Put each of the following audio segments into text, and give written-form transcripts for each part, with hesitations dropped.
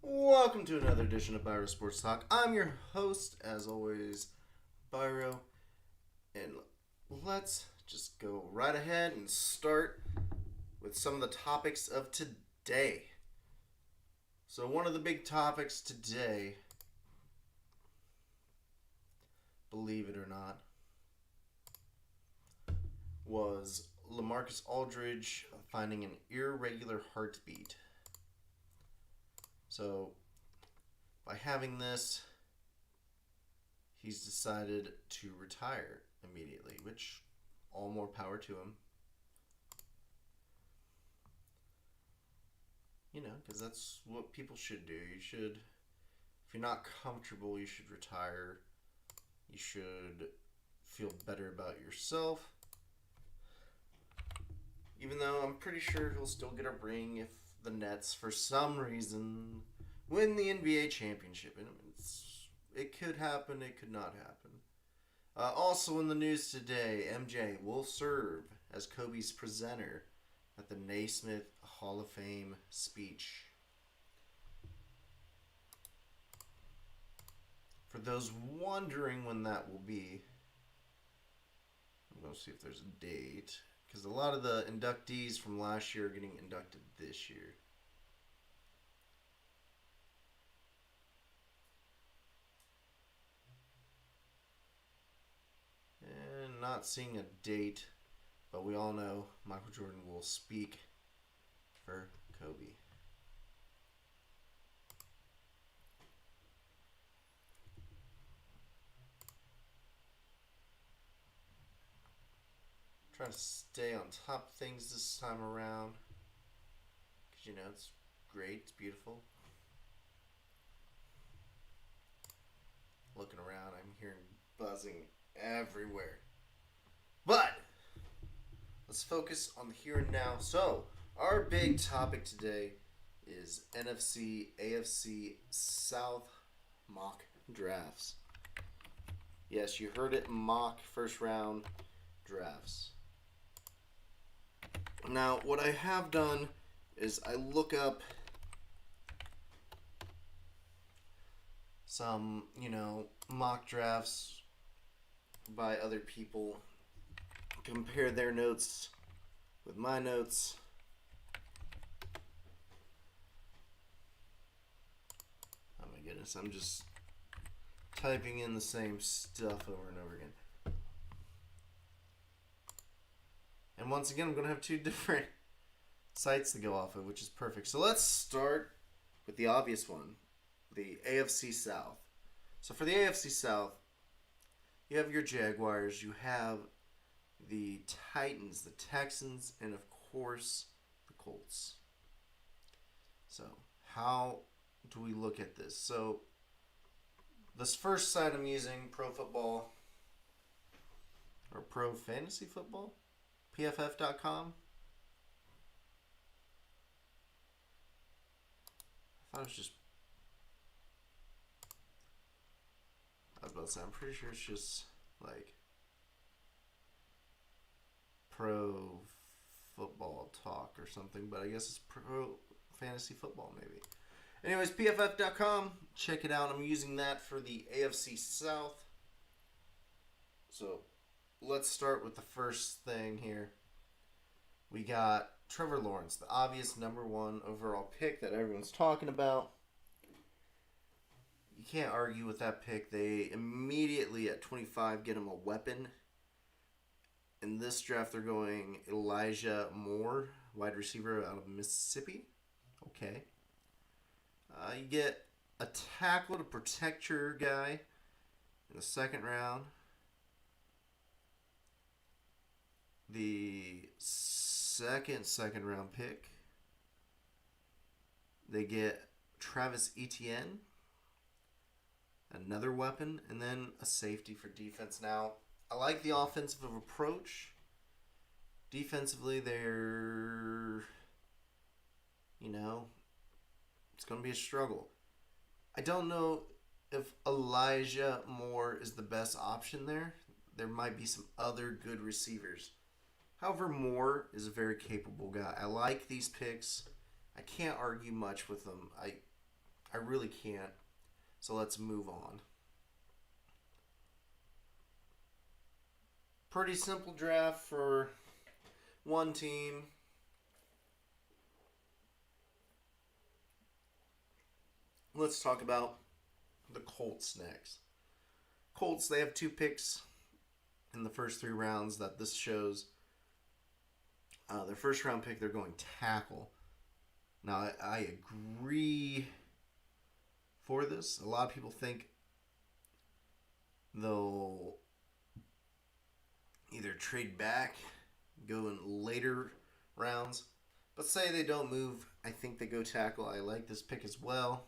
Welcome to another edition of Biro Sports Talk. I'm your host, as always, Biro, and let's just go right ahead and start with some of the topics of today. So, one of the big topics today, believe it or not, was LaMarcus Aldridge finding an irregular heartbeat. So, by having this, he's decided to retire immediately, which all more power to him. Because that's what people should do. If you're not comfortable, you should retire. You should feel better about yourself. Even though I'm pretty sure he'll still get a ring if the Nets, for some reason, win the NBA championship. And it could happen, it could not happen. Also in the news today, MJ will serve as Kobe's presenter at the Naismith Hall of Fame speech. For those wondering when that will be, I'm going to see if there's a date. Because a lot of the inductees from last year are getting inducted this year. And not seeing a date, but we all know Michael Jordan will speak for Kobe. Trying to stay on top of things this time around. Because, it's great, it's beautiful. Looking around, I'm hearing buzzing everywhere. But, let's focus on the here and now. So, our big topic today is NFC, AFC, South mock drafts. Yes, you heard it, mock first round drafts. Now, what I have done is I look up some, mock drafts by other people, compare their notes with my notes. Oh my goodness, I'm just typing in the same stuff over and over again. And once again, I'm going to have two different sites to go off of, which is perfect. So let's start with the obvious one, the AFC South. So for the AFC South, you have your Jaguars, you have the Titans, the Texans, and of course, the Colts. So how do we look at this? So this first site I'm using, Pro Football, or Pro Fantasy Football, PFF.com. I thought it was just... I was about to say, I'm pretty sure it's just like Pro Football Talk or something, but I guess it's Pro Fantasy Football maybe. Anyways, PFF.com, check it out. I'm using that for the AFC South. So let's start with the first thing here. We got Trevor Lawrence, the obvious number one overall pick that everyone's talking about. You can't argue with that pick. They immediately at 25 get him a weapon. In this draft, they're going Elijah Moore, wide receiver out of Mississippi. Okay. You get a tackle to protect your guy in the second round. The second round pick, they get Travis Etienne, another weapon, and then a safety for defense. Now, I like the offensive approach. Defensively, they're, it's going to be a struggle. I don't know if Elijah Moore is the best option there. There might be some other good receivers. However, Moore is a very capable guy. I like these picks. I can't argue much with them. I I really can't. So let's move on. Pretty simple draft for one team. Let's talk about the Colts next. Colts, they have 2 picks in the first 3 rounds that this shows. Their first round pick, they're going tackle. Now, I agree for this. A lot of people think they'll either trade back, go in later rounds. But say they don't move, I think they go tackle. I like this pick as well.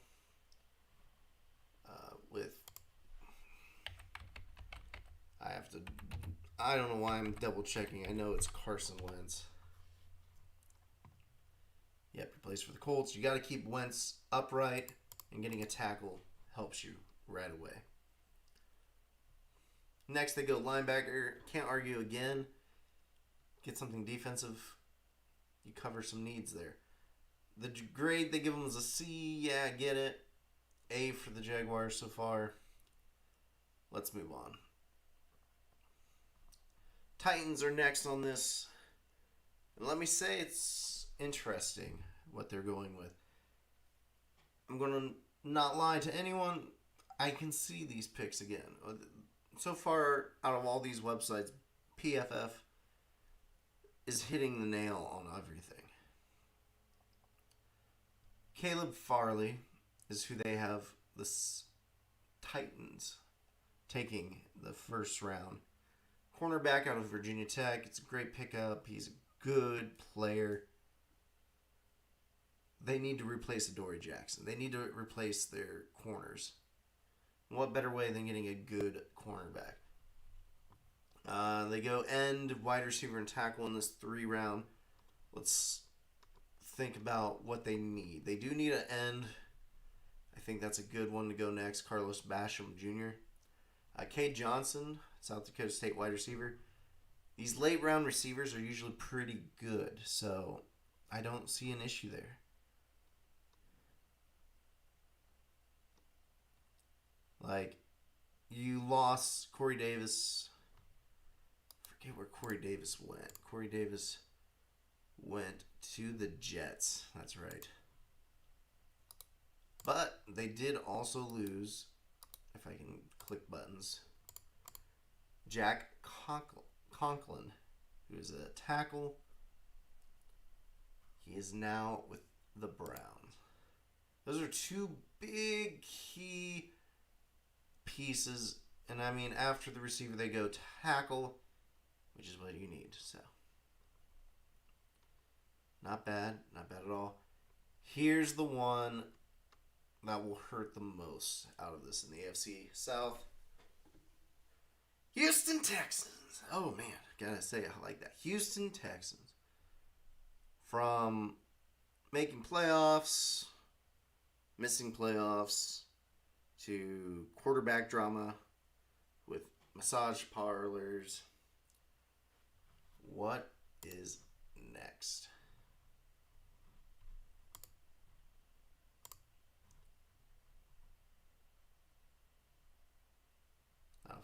I don't know why I'm double checking. I know it's Carson Wentz. Yep, he plays for the Colts. You got to keep Wentz upright, and getting a tackle helps you right away. Next, they go linebacker. Can't argue again. Get something defensive. You cover some needs there. The grade they give them is a C. Yeah, get it. A for the Jaguars so far. Let's move on. Titans are next on this. And let me say it's interesting what they're going with. I'm going to not lie to anyone. I can see these picks again. So far, out of all these websites, PFF is hitting the nail on everything. Caleb Farley is who they have the Titans taking the first round. Cornerback out of Virginia Tech. It's a great pickup. He's a good player. They need to replace Adoree Jackson. They need to replace their corners. What better way than getting a good cornerback? They go end, wide receiver, and tackle in this 3 round. Let's think about what they need. They do need an end. I think that's a good one to go next. Carlos Basham Jr. Cade Johnson, South Dakota State wide receiver. These late round receivers are usually pretty good, so I don't see an issue there. Like, you lost Corey Davis. I forget where Corey Davis went. Corey Davis went to the Jets. That's right. But they did also lose, if I can click buttons, Jack Conklin, who is a tackle. He is now with the Browns. Those are 2 big key pieces. And I mean, after the receiver, they go tackle, which is what you need. So, not bad. Not bad at all. Here's the one that will hurt the most out of this in the AFC South. Houston Texans. Oh, man. Gotta say, I like that. Houston Texans. From making playoffs, missing playoffs, to quarterback drama with massage parlors. What is next?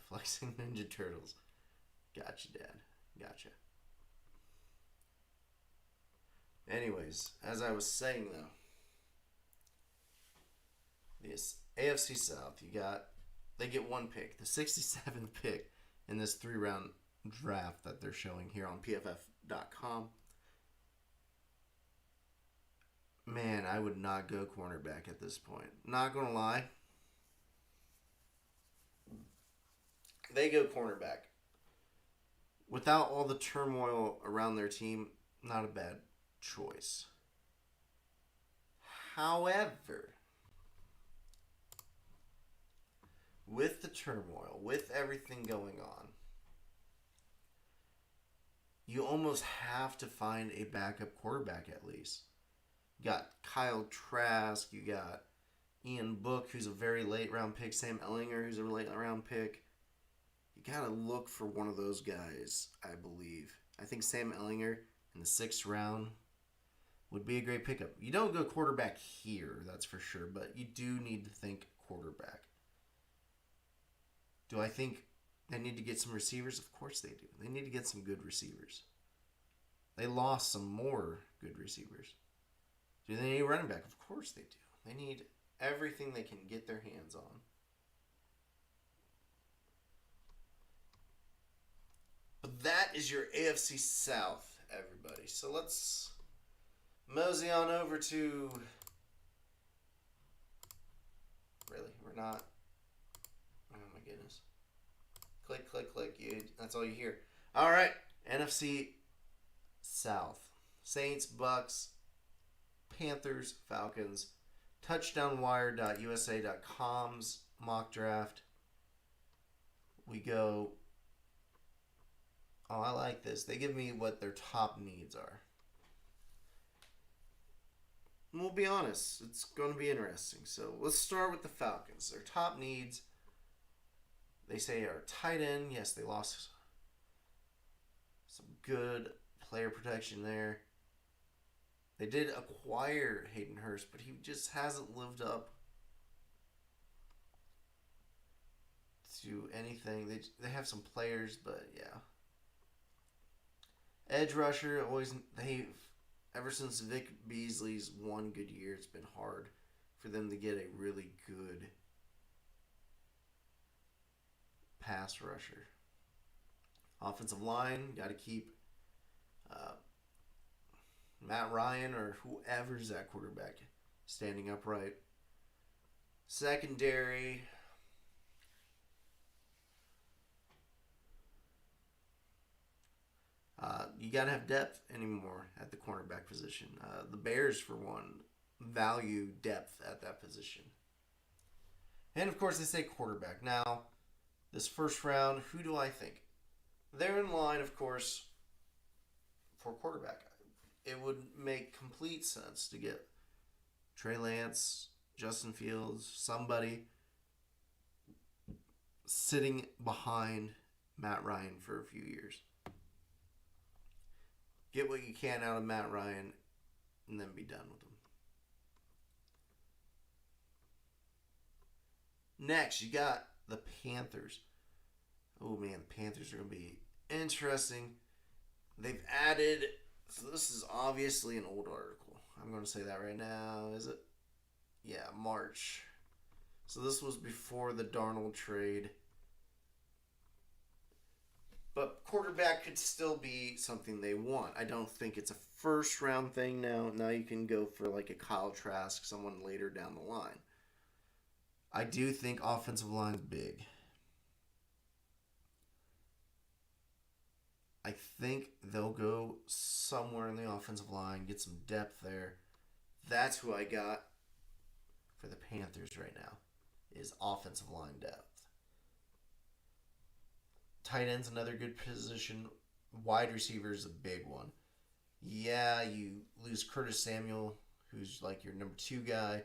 Flexing Ninja Turtles. Gotcha, Dad. Gotcha. Anyways, as I was saying though, this AFC South, they get 1 pick, the 67th pick in this 3 round draft that they're showing here on PFF.com. Man, I would not go cornerback at this point. Not gonna lie. They go cornerback. Without all the turmoil around their team, not a bad choice. However, with the turmoil, with everything going on, you almost have to find a backup quarterback at least. You got Kyle Trask, you got Ian Book, who's a very late round pick, Sam Ellinger, who's a late round pick. You gotta look for one of those guys, I believe. I think Sam Ellinger in the 6th round would be a great pickup. You don't go quarterback here, that's for sure, but you do need to think quarterback. Do I think they need to get some receivers? Of course they do. They need to get some good receivers. They lost some more good receivers. Do they need a running back? Of course they do. They need everything they can get their hands on. But that is your AFC South, everybody. So let's mosey on over to... Really? We're not... Oh my goodness. Click, click, click. That's all you hear. All right. NFC South. Saints, Bucks, Panthers, Falcons. Touchdownwire.usa.com's mock draft. We go... Oh, I like this. They give me what their top needs are. And we'll be honest. It's going to be interesting. So let's start with the Falcons. Their top needs, they say, are tight end. Yes, they lost some good player protection there. They did acquire Hayden Hurst, but he just hasn't lived up to anything. They have some players, but yeah. Edge rusher, ever since Vic Beasley's one good year, it's been hard for them to get a really good pass rusher. Offensive line, got to keep Matt Ryan or whoever's that quarterback standing upright. Secondary, you got to have depth anymore at the cornerback position. The Bears, for one, value depth at that position. And, of course, they say quarterback. Now, this first round, who do I think? They're in line, of course, for quarterback. It would make complete sense to get Trey Lance, Justin Fields, somebody sitting behind Matt Ryan for a few years. Get what you can out of Matt Ryan and then be done with him. Next, you got the Panthers. Oh man, the Panthers are going to be interesting. They've added, so this is obviously an old article. I'm going to say that right now. Is it? Yeah, March. So this was before the Darnold trade. But quarterback could still be something they want. I don't think it's a first round thing now. Now you can go for like a Kyle Trask, someone later down the line. I do think offensive line's big. I think they'll go somewhere in the offensive line, get some depth there. That's who I got for the Panthers right now, is offensive line depth. Tight end's another good position. Wide receiver is a big one. Yeah, you lose Curtis Samuel, who's like your number 2 guy.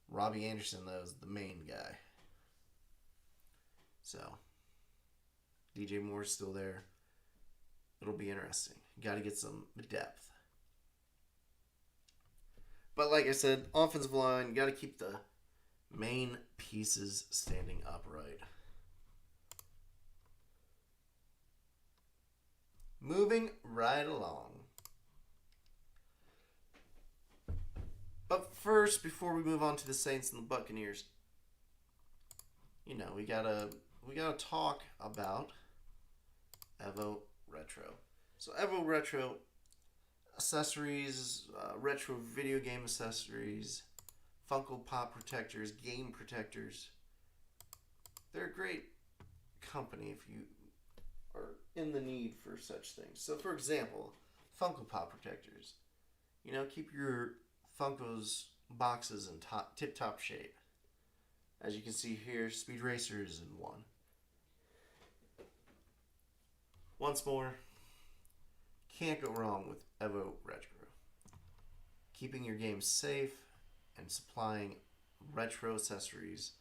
Robbie Anderson, though, is the main guy. So, DJ Moore's still there. It'll be interesting. You got to get some depth. But like I said, offensive line, you got to keep the main pieces standing upright. Moving right along. But first, before we move on to the Saints and the Buccaneers, we gotta talk about Evo Retro. So Evo Retro accessories, retro video game accessories, Funko Pop protectors, game protectors. They're a great company if you are in the need for such things. So, for example, Funko Pop protectors. Keep your Funko's boxes in tip-top shape. As you can see here, Speed Racer is in one. Once more, can't go wrong with Evo Retro. Keeping your game safe and supplying retro accessories.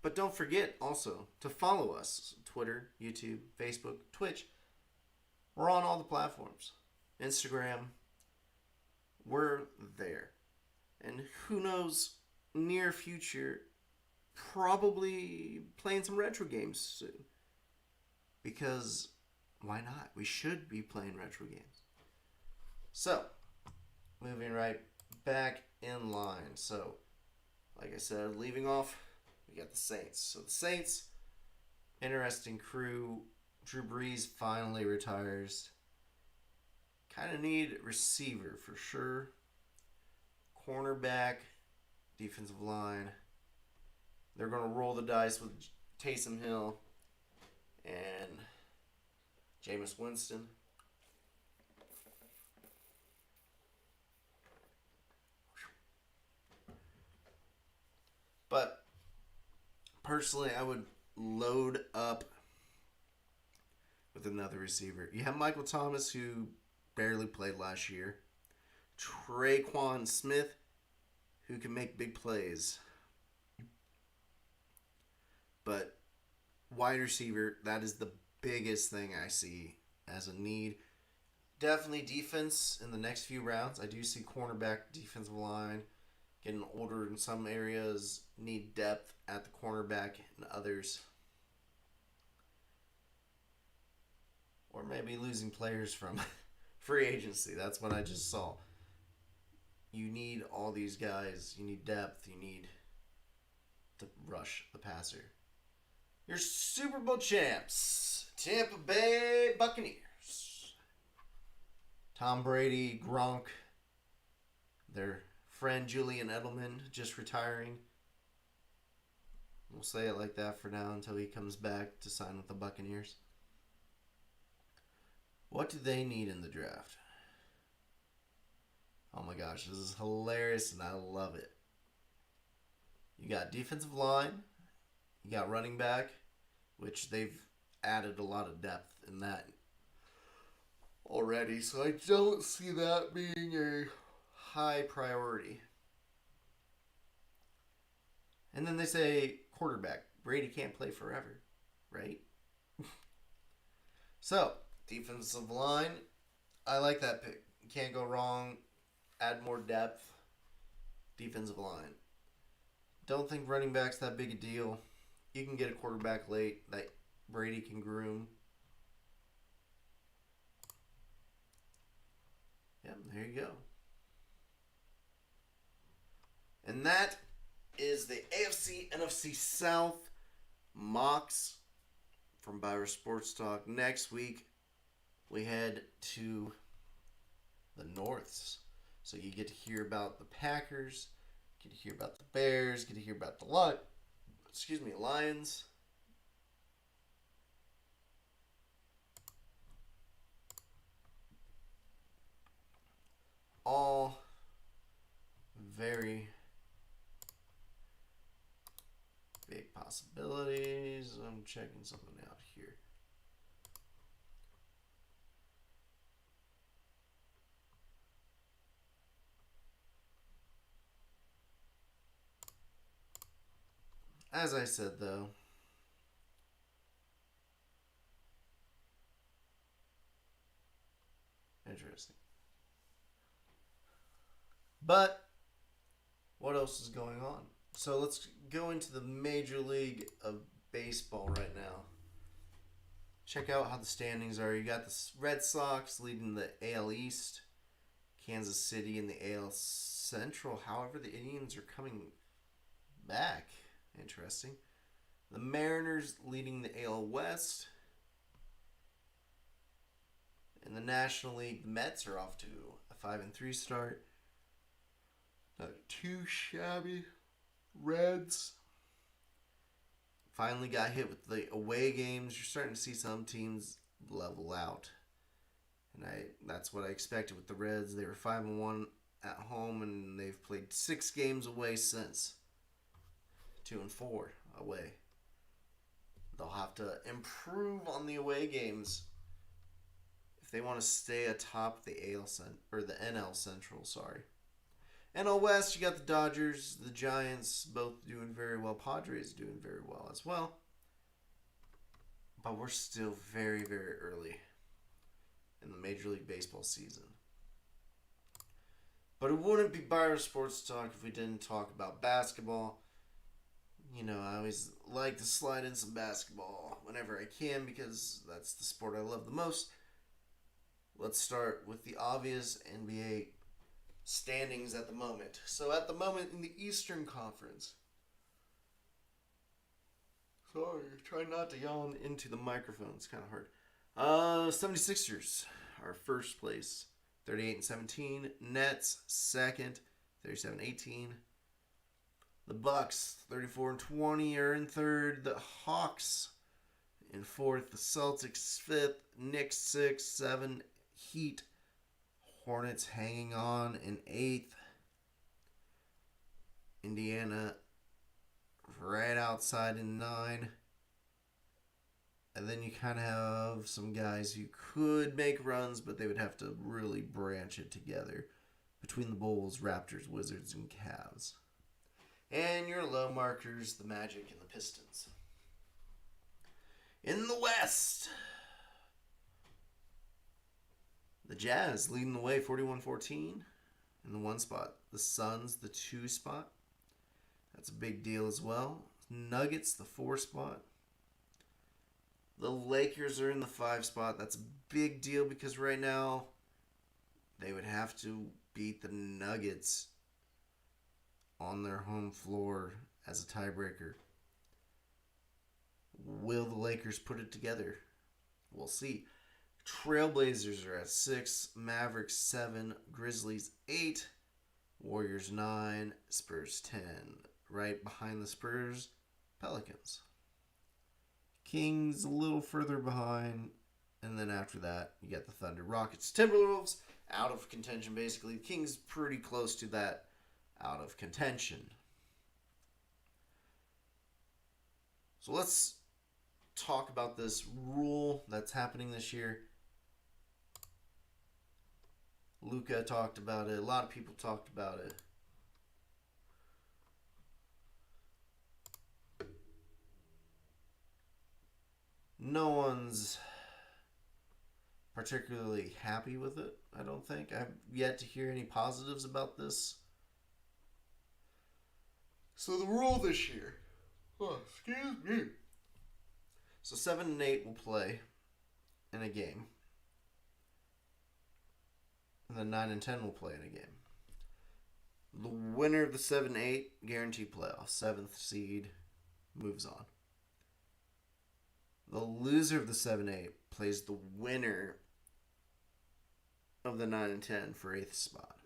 But don't forget also to follow us: Twitter, YouTube, Facebook, Twitch. We're on all the platforms. Instagram, we're there. And who knows, near future, probably playing some retro games soon. Because why not? We should be playing retro games. So, moving right back in line. So, like I said, leaving off, we got the Saints. So, the Saints, interesting crew. Drew Brees finally retires. Kind of need receiver for sure. Cornerback, defensive line. They're going to roll the dice with Taysom Hill and Jameis Winston. But personally, I would load up with another receiver. You have Michael Thomas, who barely played last year. Traquan Smith, who can make big plays. But wide receiver, that is the biggest thing I see as a need. Definitely defense in the next few rounds. I do see cornerback, defensive line getting older in some areas, need depth at the cornerback and others. Or maybe losing players from free agency. That's what I just saw. You need all these guys. You need depth. You need to rush the passer. Your Super Bowl champs, Tampa Bay Buccaneers. Tom Brady, Gronk, their friend Julian Edelman just retiring. We'll say it like that for now until he comes back to sign with the Buccaneers. What do they need in the draft? Oh my gosh, this is hilarious and I love it. You got defensive line. You got running back, which they've added a lot of depth in that already. So I don't see that being a high priority. And then they say quarterback. Brady can't play forever, right? So, defensive line. I like that pick. You can't go wrong. Add more depth. Defensive line. Don't think running back's that big a deal. You can get a quarterback late that Brady can groom. Yep, there you go. And that is the AFC NFC South mocks from Biro Sports Talk. Next week, we head to the Norths. So you get to hear about the Packers, get to hear about the Bears, get to hear about the Lions. All very big possibilities. I'm checking something out here. As I said, though, interesting. But what else is going on? So let's go into the Major League of Baseball right now. Check out how the standings are. You got the Red Sox leading the AL East, Kansas City in the AL Central. However, the Indians are coming back. Interesting. The Mariners leading the AL West. In the National League, the Mets are off to a 5-3 start. Not too shabby. Reds finally got hit with the away games. You're starting to see some teams level out. And that's what I expected with the Reds. They were 5-1 at home, and they've played 6 games away since. 2-4 away. They'll have to improve on the away games if they want to stay atop the AL or the NL Central. Sorry. NL West, you got the Dodgers, the Giants, both doing very well. Padres doing very well as well. But we're still very, very early in the Major League Baseball season. But it wouldn't be Biro Sports Talk if we didn't talk about basketball. You know, I always like to slide in some basketball whenever I can because that's the sport I love the most. Let's start with the obvious NBA standings at the moment. So at the moment in the Eastern Conference. Sorry, try not to yawn into the microphone. It's kind of hard. 76ers are first place, 38-17. Nets second, 37-18. The Bucks, 34-20, are in third. The Hawks in fourth. The Celtics fifth. Knicks 6, 7. Heat. Hornets hanging on in eighth. Indiana right outside in 9. And then you kind of have some guys who could make runs, but they would have to really branch it together between the Bulls, Raptors, Wizards, and Cavs. And your low markers, the Magic and the Pistons. In the West, the Jazz leading the way 41-14 in the 1 spot. The Suns, the 2 spot. That's a big deal as well. Nuggets, the 4 spot. The Lakers are in the 5 spot. That's a big deal because right now they would have to beat the Nuggets on their home floor as a tiebreaker. Will the Lakers put it together? We'll see. Trailblazers are at 6, Mavericks 7, Grizzlies 8, Warriors 9, Spurs 10. Right behind the Spurs, Pelicans. Kings a little further behind, and then after that, you got the Thunder, Rockets, Timberwolves out of contention basically. The Kings pretty close to that out of contention. So let's talk about this rule that's happening this year. Luka talked about it. A lot of people talked about it. No one's particularly happy with it, I don't think. I've yet to hear any positives about this. So the rule this year. Oh, excuse me. So 7 and 8 will play in a game. And then 9 and 10 will play in a game. The winner of the 7-8 guaranteed playoffs. 7th seed moves on. The loser of the 7-8 plays the winner of the 9 and 10 for 8th spot.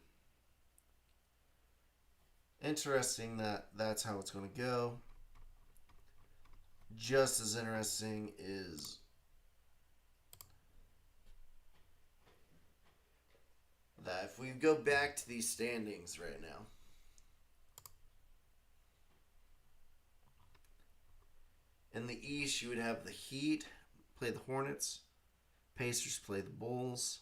Interesting that that's how it's going to go. Just as interesting is that if we go back to these standings right now, in the East, you would have the Heat play the Hornets, Pacers play the Bulls,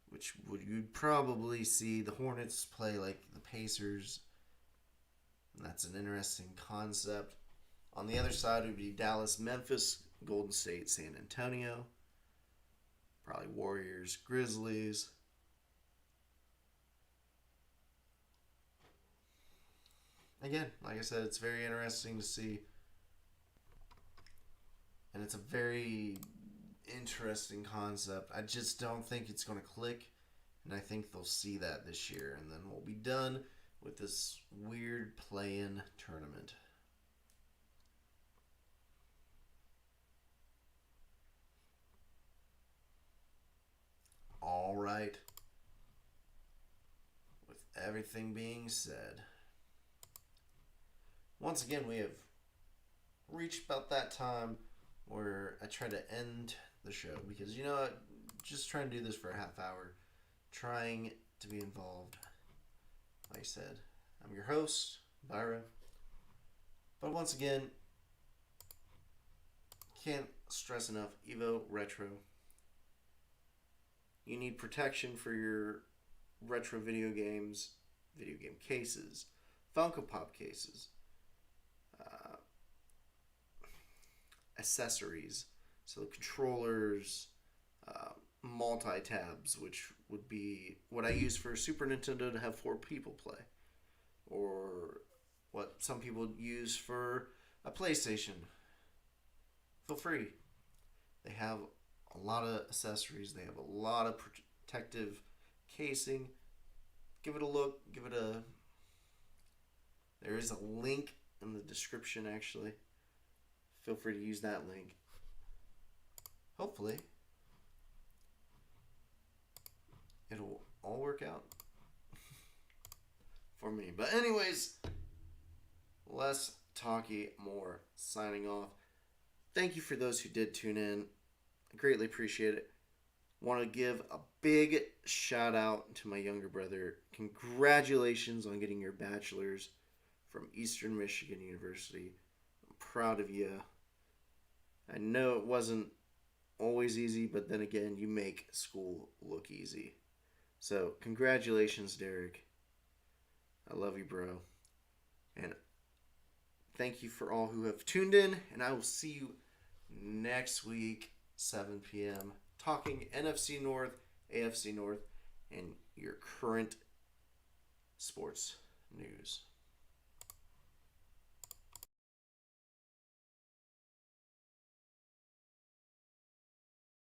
which you'd probably see the Hornets play like the Pacers. And that's an interesting concept. On the other side, it would be Dallas, Memphis, Golden State, San Antonio. Probably Warriors, Grizzlies. Again, like I said, it's very interesting to see. And it's a very interesting concept. I just don't think it's going to click. And I think they'll see that this year. And then we'll be done with this weird play-in tournament. All right. With everything being said, once again, we have reached about that time where I try to end the show because, you know, just trying to do this for a half hour, trying to be involved. Like I said, I'm your host, Biro. But once again, can't stress enough, Evo Retro. You need protection for your retro video games, video game cases, Funko Pop cases, uh, accessories, so controllers, multi-tabs, which would be what I use for Super Nintendo to have 4 people play, or what some people use for a PlayStation. Feel free. They have a lot of accessories. They have a lot of protective casing. Give it a look. Give it a. There is a link in the description, actually. Feel free to use that link. Hopefully, it'll all work out for me. But anyways, less talky, more. Signing off. Thank you for those who did tune in. I greatly appreciate it. Want to give a big shout out to my younger brother. Congratulations on getting your bachelor's from Eastern Michigan University. I'm proud of you. I know it wasn't always easy, but then again, you make school look easy. So, congratulations, Derek. I love you, bro. And thank you for all who have tuned in, and I will see you next week, 7 p.m., talking NFC North, AFC North, and your current sports news.